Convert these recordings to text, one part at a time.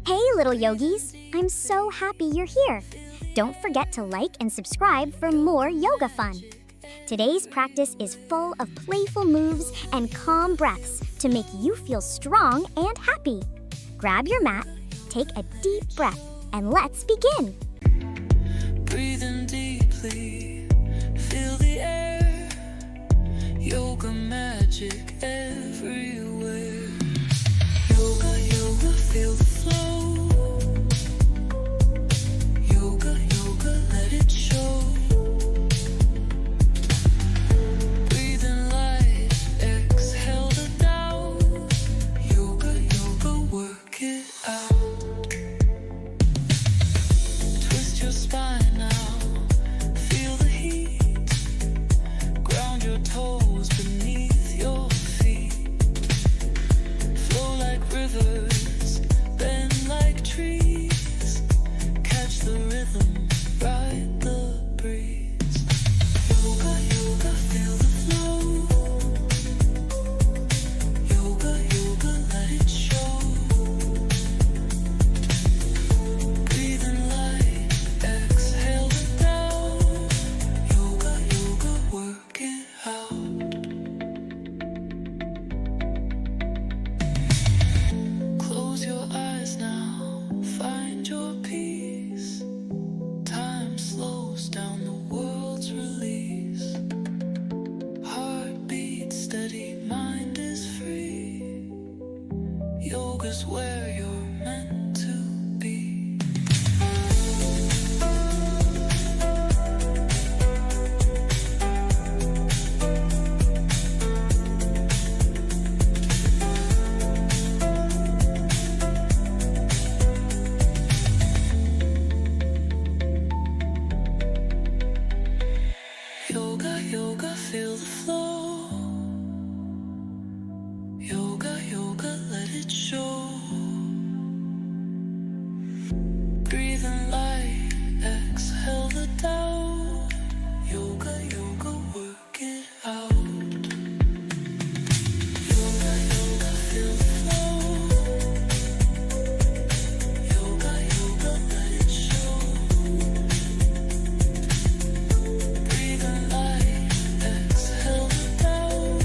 Hey, little yogis! I'm so happy you're here. Don't forget to like and subscribe for more yoga fun. Today's practice is full of playful moves and calm breaths to make you feel strong and happy. Grab your mat, take a deep breath, and let's begin. Breathe in deeply, feel the air, yoga magic everywhere. Yoga, yoga, feel the flow. Yoga, yoga, let it show. Breathe in light, exhale the doubt. Yoga, yoga, work it out. Twist your spine now, feel the heat. Ground your toes beneath your feet. Flow like rivers, bend like trees. Catch the rhythm, ride the breeze. Yoga, yoga, feel the flow. Yoga, yoga, let it show. Breathe in light, exhale the doubt. Yoga, yoga, work it out. Close your eyes now, find your peace. Time slows down, the world's release. Heartbeat steady, mind is free. Yoga's where you're meant to be. Yoga, yoga, feel the flow. Yoga, yoga, let it show. Breathe in light, exhale the doubt. Yoga, yoga, work it out. Yoga, yoga, feel the flow. Yoga, yoga, let it show. Breathe in light, exhale the doubt.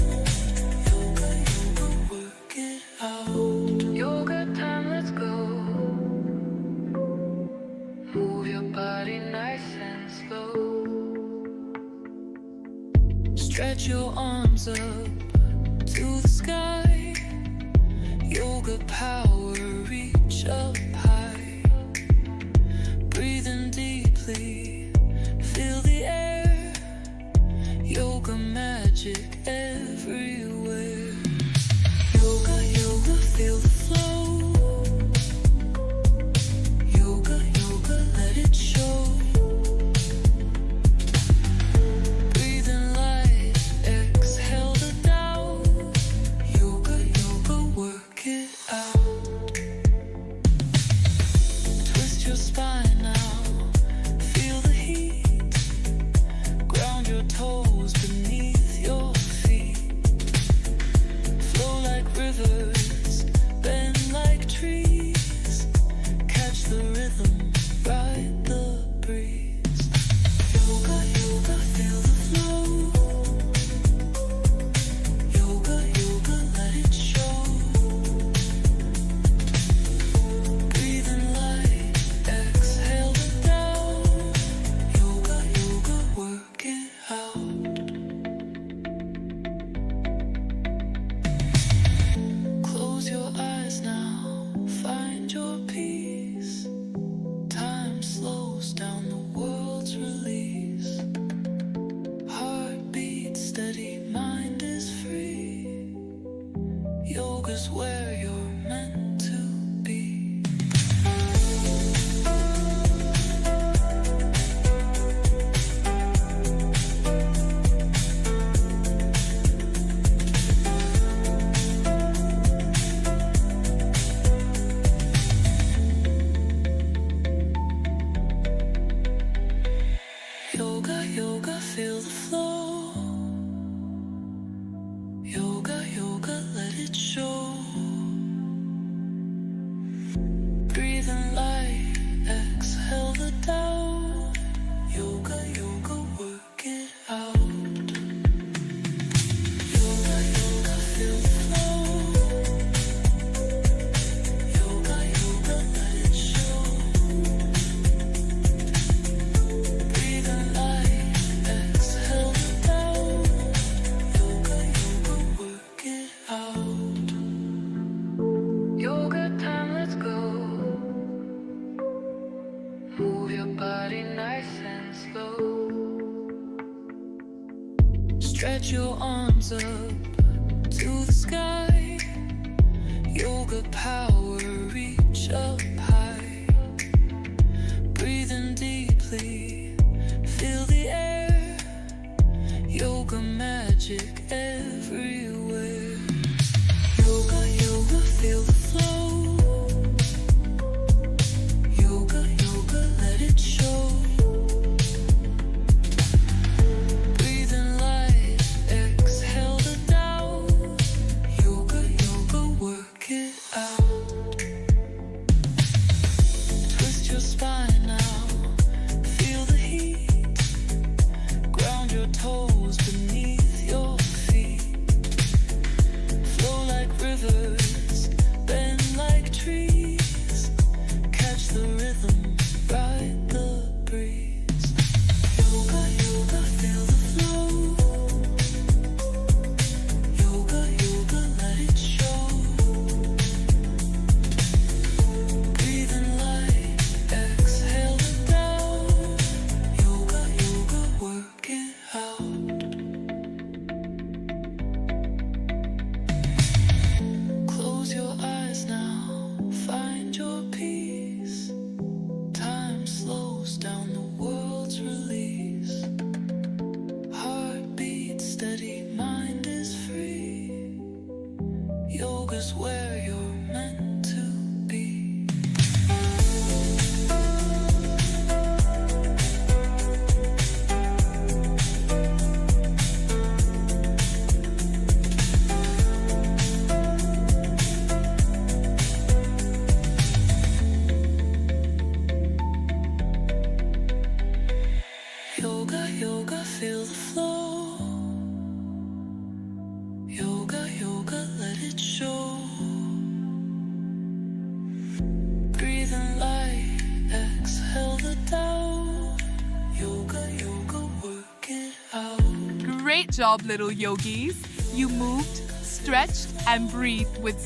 Yoga, yoga, work it out. Yoga time, let's go. Move your body nice and slow. Stretch your arms up to the sky. Yoga power, reach up high. Breathe in deeply, feel the air. Yoga magic everywhere. Yoga, yoga, feel the flow. Yoga, yoga, let it show. Breathe in light, exhale the doubt. Yoga, yoga, work it out. Twist your spine now, feel the heat. Ground your toes beneath your feet. Flow like rivers, bend like trees. Catch the rhythm, ride the breeze. Yoga, yoga, feel the flow. Yoga, yoga, let it show. Breathe in light, exhale. body nice and slow. Stretch your arms up to the sky. Yoga power, reach up high. Breathing deeply, feel the air. Yoga magic everywhere. Yoga, yoga, feel the flow. Yoga, yoga, let it show. Breathe in light, exhale the doubt. Yoga, yoga, work it out. Twist your spine now, feel the heat. Ground your toes beneath your feet. Flow like rivers, bend like trees. Catch the rhythm, ride the breeze. Yoga, yoga, feel the flow. Yoga, yoga, let it show. Breathe in light, exhale the doubt. Yoga, yoga, work it out. Close your eyes now, find your peace. Time slows down, the world's release. Heartbeat steady, mind is free. Yoga's where you're meant to be. Yoga, yoga, feel the flow. Yoga, yoga, let it show. Breathe in light, exhale the doubt. Yoga, yoga, work it out. Great job, little yogis. You moved, stretched, and breathed with